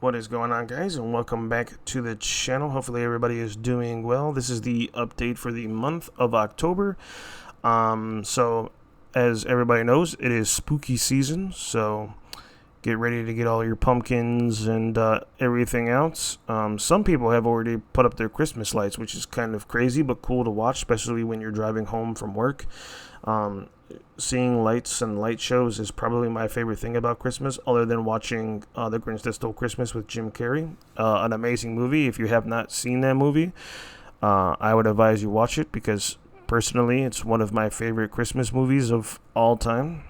What is going on, guys, and welcome back to the channel. Hopefully everybody is doing well. This is the update for the month of October. So as everybody knows, it is spooky season, so get ready to get all your pumpkins and everything else. Some people have already put up their Christmas lights, which is kind of crazy but cool to watch, especially when you're driving home from work. Seeing lights and light shows is probably my favorite thing about Christmas, other than watching The Grinch That Stole Christmas with Jim Carrey. An amazing movie. If you have not seen that movie, I would advise you watch it, because personally it's one of my favorite Christmas movies of all time.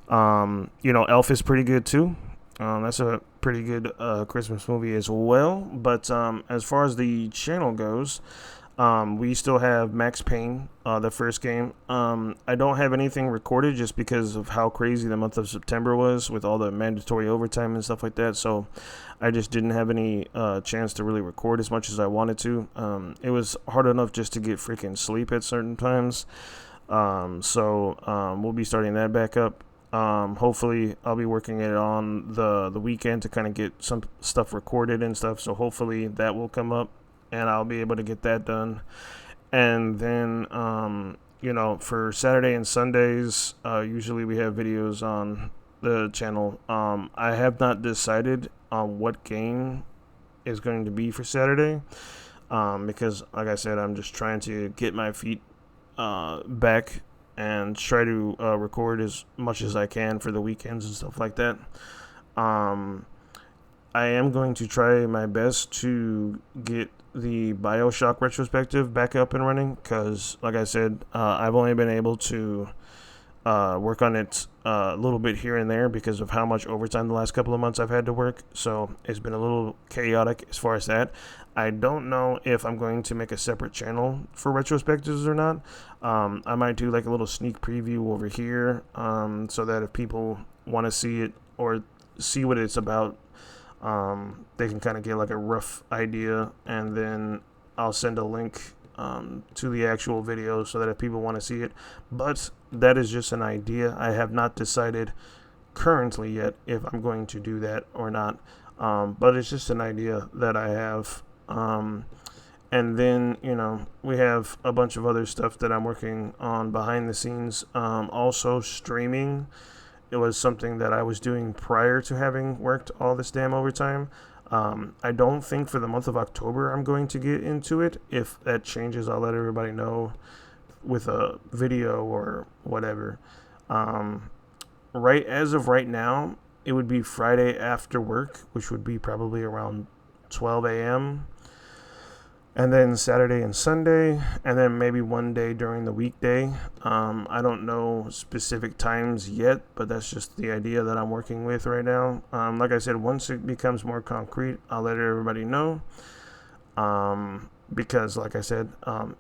Elf is pretty good too. That's a pretty good Christmas movie as well. But as far as the channel goes, we still have Max Payne, the first game. I don't have anything recorded just because of how crazy the month of September was with all the mandatory overtime and stuff like that. So I just didn't have any chance to really record as much as I wanted to. It was hard enough just to get freaking sleep at certain times. So we'll be starting that back up. Hopefully I'll be working it on the weekend to kind of get some stuff recorded and stuff. So hopefully that will come up, and I'll be able to get that done. And then, for Saturday and Sundays, usually we have videos on the channel. I have not decided on what game is going to be for Saturday, because, like I said, I'm just trying to get my feet back and try to record as much as I can for the weekends and stuff like that. I am going to try my best to get the BioShock retrospective back up and running, because, like I said, I've only been able to work on it a little bit here and there because of how much overtime the last couple of months I've had to work. So it's been a little chaotic as far as that. I don't know if I'm going to make a separate channel for retrospectives or not. I might do like a little sneak preview over here, so that if people want to see it or see what it's about, they can kind of get like a rough idea, and then I'll send a link to the actual video so that if people want to see it. But that is just an idea. I have not decided currently yet if I'm going to do that or not, but it's just an idea that I have. And then, we have a bunch of other stuff that I'm working on behind the scenes. Also streaming. It was something that I was doing prior to having worked all this damn overtime. I don't think for the month of October I'm going to get into it. If that changes, I'll let everybody know with a video or whatever. As of right now, it would be Friday after work, which would be probably around 12 a.m. And then Saturday and Sunday, and then maybe one day during the weekday. I don't know specific times yet, but that's just the idea that I'm working with right now. Like I said, once it becomes more concrete, I'll let everybody know. Because, like I said,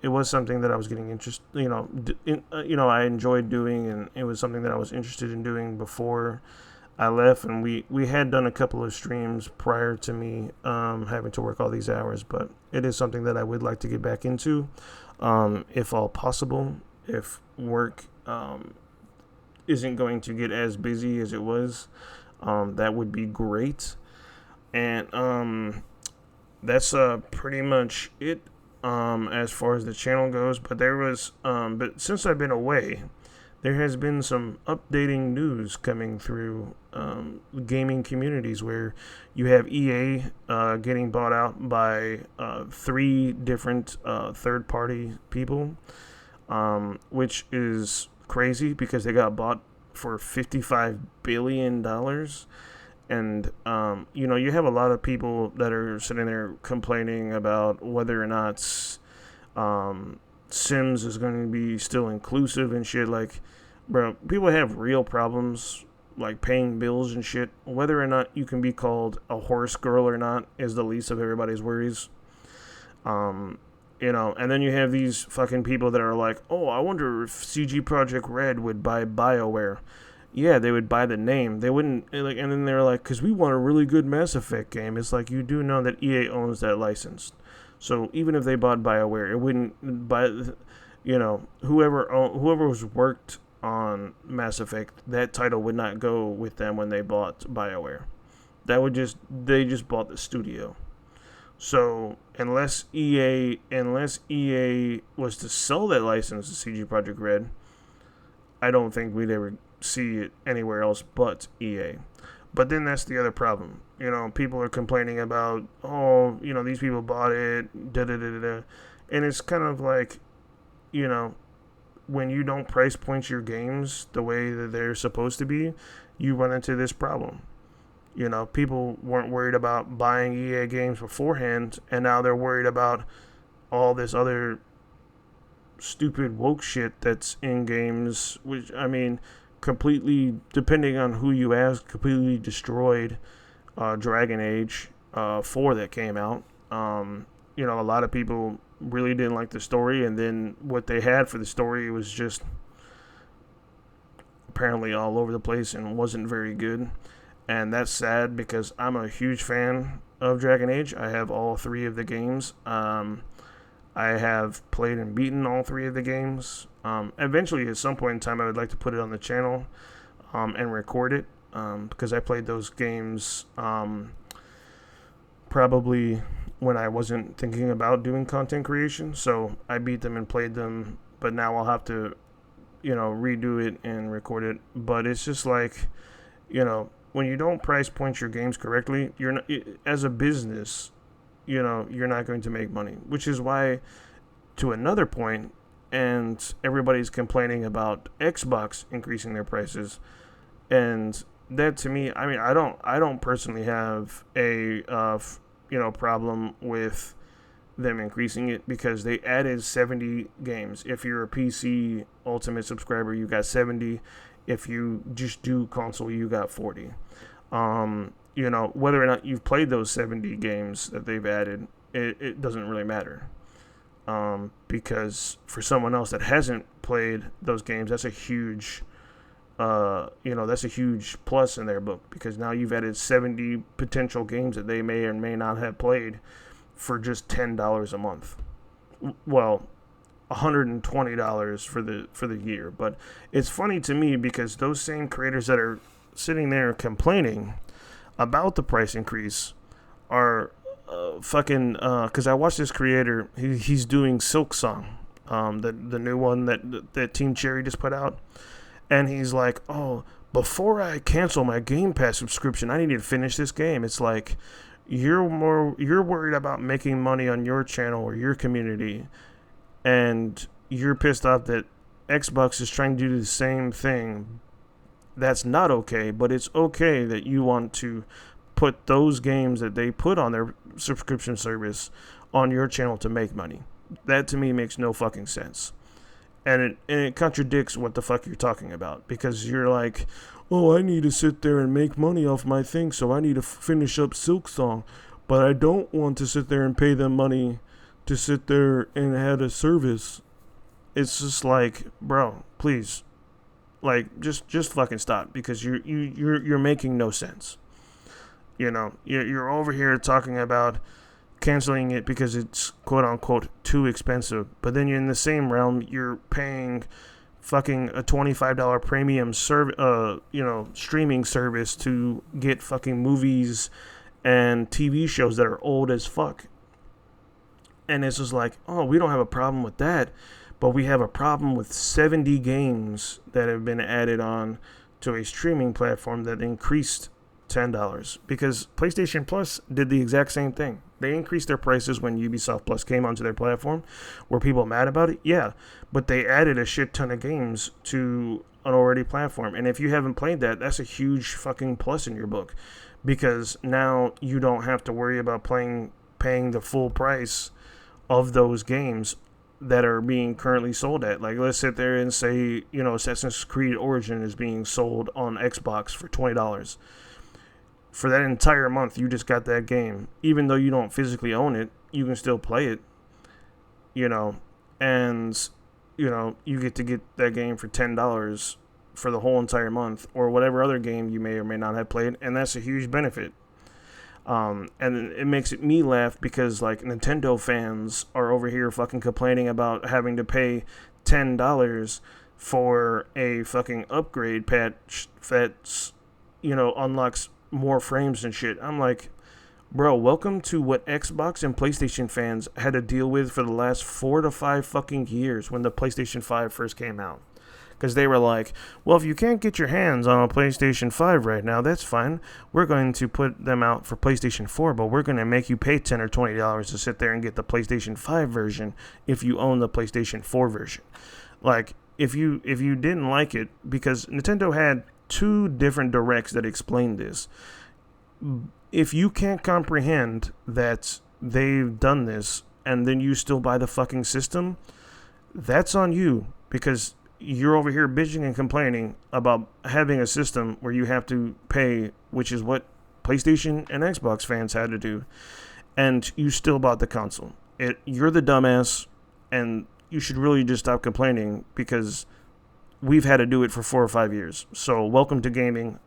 it was something that I was getting interested. I enjoyed doing, and it was something that I was interested in doing before I left, and we had done a couple of streams prior to me having to work all these hours, but it is something that I would like to get back into, if all possible. If work isn't going to get as busy as it was, that would be great. And that's pretty much it as far as the channel goes. But but since I've been away, there has been some updating news coming through gaming communities, where you have EA getting bought out by 3 different third-party people, which is crazy because they got bought for $55 billion. And, you have a lot of people that are sitting there complaining about whether or not Sims is going to be still inclusive and shit. Like, bro, people have real problems, like paying bills and shit. Whether or not you can be called a horse girl or not is the least of everybody's worries. And then you have these fucking people that are like, oh, I wonder if CG Project Red would buy BioWare. Yeah, they would buy the name. They wouldn't, like, and then they're like, because we want a really good Mass Effect game. It's like, you do know that EA owns that license. So even if they bought BioWare, it wouldn't buy, whoever was worked on Mass Effect, that title would not go with them when they bought BioWare. They just bought the studio. So unless EA was to sell that license to CG Project Red, I don't think we'd ever see it anywhere else but EA. But then that's the other problem. People are complaining about, oh, these people bought it, da da da da da. And it's kind of like, you know, when you don't price point your games the way that they're supposed to be, you run into this problem. People weren't worried about buying EA games beforehand, and now they're worried about all this other stupid woke shit that's in games, which, I mean, completely, depending on who you ask, completely destroyed Dragon Age 4 that came out. A lot of people really didn't like the story, and then what they had for the story was just apparently all over the place and wasn't very good. And that's sad because I'm a huge fan of Dragon Age. I have all 3 of the games. I have played and beaten all 3 of the games. Eventually, at some point in time, I would like to put it on the channel and record it because I played those games probably when I wasn't thinking about doing content creation. So I beat them and played them, but now I'll have to, redo it and record it. But it's just like, when you don't price point your games correctly, you're not, as a business, you're not going to make money, which is why, to another point, and everybody's complaining about Xbox increasing their prices, and that to me, I mean, I don't personally have a problem with them increasing it because they added 70 games. If you're a PC Ultimate subscriber, you got 70. If you just do console, you got 40. Whether or not you've played those 70 games that they've added, it doesn't really matter. Because for someone else that hasn't played those games, that's a huge, that's a huge plus in their book, because now you've added 70 potential games that they may or may not have played for just $10 a month. Well, $120 for the year. But it's funny to me because those same creators that are sitting there complaining about the price increase are because I watched this creator. He's doing Silksong, the new one that Team Cherry just put out, and he's like, oh, before I cancel my Game Pass subscription, I need to finish this game. It's like you're worried about making money on your channel or your community, and you're pissed off that Xbox is trying to do the same thing. That's not okay, but it's okay that you want to put those games that they put on their subscription service on your channel to make money. That to me makes no fucking sense. And it contradicts what the fuck you're talking about, because you're like, oh, I need to sit there and make money off my thing, so I need to finish up Silksong, but I don't want to sit there and pay them money to sit there and have a service. It's just like, bro, please, like, just fucking stop, because you're making no sense. You're over here talking about canceling it because it's quote unquote too expensive, but then you're in the same realm, you're paying fucking a $25 premium streaming service to get fucking movies and TV shows that are old as fuck. And it's just like, oh, we don't have a problem with that, but we have a problem with 70 games that have been added on to a streaming platform that increased $10. Because PlayStation Plus did the exact same thing. They increased their prices when Ubisoft Plus came onto their platform. Were people mad about it? Yeah. But they added a shit ton of games to an already platform. And if you haven't played that, that's a huge fucking plus in your book. Because now you don't have to worry about paying the full price of those games that are being currently sold at. Like, let's sit there and say, Assassin's Creed Origin is being sold on Xbox for $20. For that entire month, you just got that game. Even though you don't physically own it, you can still play it. And, you get to get that game for $10 for the whole entire month, or whatever other game you may or may not have played, and that's a huge benefit. And it makes me laugh because, like, Nintendo fans are over here fucking complaining about having to pay $10 for a fucking upgrade patch that's, unlocks more frames and shit. I'm like, bro, welcome to what Xbox and PlayStation fans had to deal with for the last 4 to 5 fucking years when the PlayStation 5 first came out. Because they were like, well, if you can't get your hands on a PlayStation 5 right now, that's fine. We're going to put them out for PlayStation 4, but we're going to make you pay $10 or $20 to sit there and get the PlayStation 5 version if you own the PlayStation 4 version. Like, if you didn't like it, because Nintendo had 2 different directs that explained this. If you can't comprehend that they've done this and then you still buy the fucking system, that's on you, because you're over here bitching and complaining about having a system where you have to pay, which is what PlayStation and Xbox fans had to do, and you still bought the console. You're the dumbass, and you should really just stop complaining, because we've had to do it for 4 or 5 years. So welcome to gaming.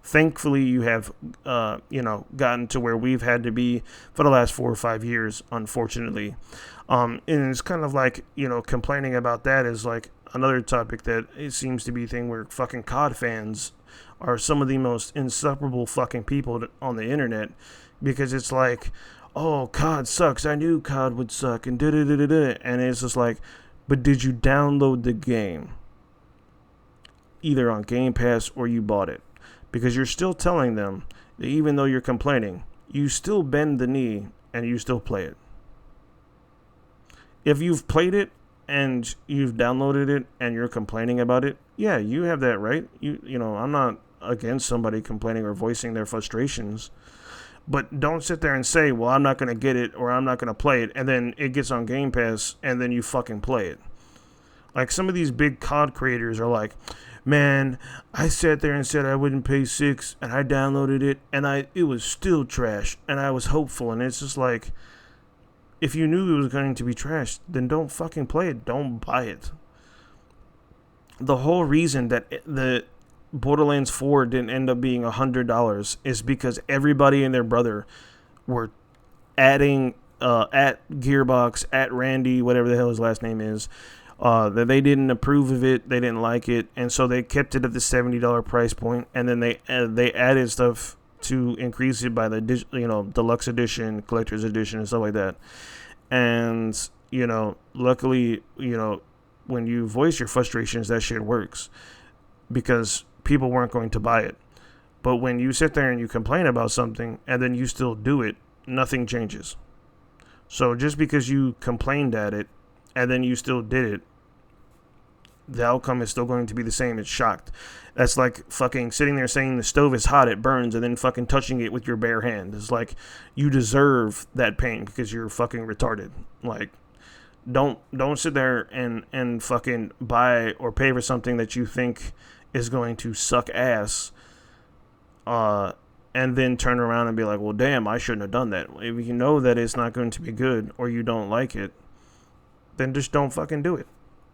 Thankfully, you have, gotten to where we've had to be for the last 4 or 5 years, unfortunately. And it's kind of like, complaining about that is like another topic that it seems to be a thing where fucking COD fans are some of the most insufferable fucking people on the internet, because it's like, oh, COD sucks. I knew COD would suck, and da-da-da-da-da. And it's just like, but did you download the game? Either on Game Pass or you bought it. Because you're still telling them that even though you're complaining, you still bend the knee and you still play it. If you've played it and you've downloaded it and you're complaining about it, yeah, you have that right. I'm not against somebody complaining or voicing their frustrations. But don't sit there and say, well, I'm not going to get it or I'm not going to play it, and then it gets on Game Pass and then you fucking play it. Like, some of these big COD creators are like, man, I sat there and said I wouldn't pay $6, and I downloaded it, and it was still trash, and I was hopeful. And it's just like, if you knew it was going to be trash, then don't fucking play it. Don't buy it. The whole reason that the Borderlands 4 didn't end up being $100 is because everybody and their brother were adding at Gearbox, at Randy, whatever the hell his last name is, that they didn't approve of it, they didn't like it, and so they kept it at the $70 price point, and then they added stuff to increase it by the deluxe edition, collector's edition, and stuff like that. And luckily, when you voice your frustrations, that shit works, because people weren't going to buy it. But when you sit there and you complain about something and then you still do it, nothing changes. So just because you complained at it and then you still did it, the outcome is still going to be the same. It's shocked. That's like fucking sitting there saying the stove is hot, it burns, and then fucking touching it with your bare hand. It's like, you deserve that pain because you're fucking retarded. Like, don't sit there and fucking buy or pay for something that you think is going to suck ass, and then turn around and be like, well, damn, I shouldn't have done that. If you know that it's not going to be good or you don't like it, then just don't fucking do it.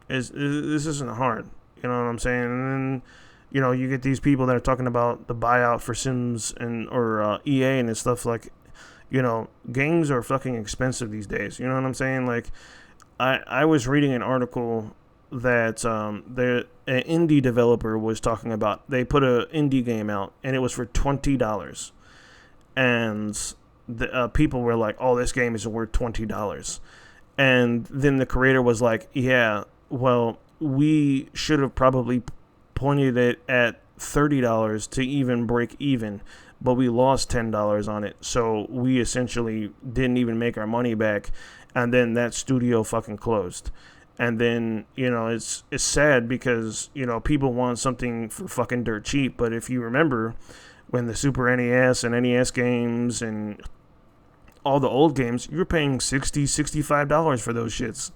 This isn't hard. You know what I'm saying? And then, you get these people that are talking about the buyout for Sims or EA and stuff. Like, games are fucking expensive these days. You know what I'm saying? Like, I was reading an article that an indie developer was talking about. They put an indie game out, and it was for $20. And the people were like, oh, this game isn't worth $20. And then the creator was like, yeah, well, we should have probably pointed it at $30 to even break even, but we lost $10 on it. So we essentially didn't even make our money back. And then that studio fucking closed. And then, it's sad because, people want something for fucking dirt cheap. But if you remember when the Super NES and NES games and all the old games, you were paying $60, $65 for those shits.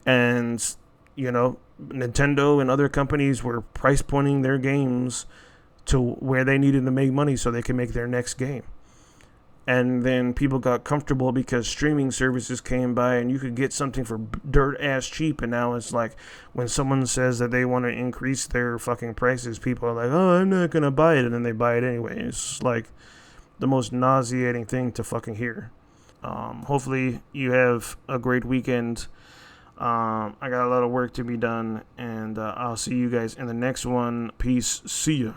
And, Nintendo and other companies were price pointing their games to where they needed to make money so they could make their next game. And then people got comfortable because streaming services came by and you could get something for dirt ass cheap. And now it's like, when someone says that they want to increase their fucking prices, people are like, oh, I'm not going to buy it. And then they buy it anyway. It's like the most nauseating thing to fucking hear. Hopefully you have a great weekend. I got a lot of work to be done, and I'll see you guys in the next one. Peace. See ya.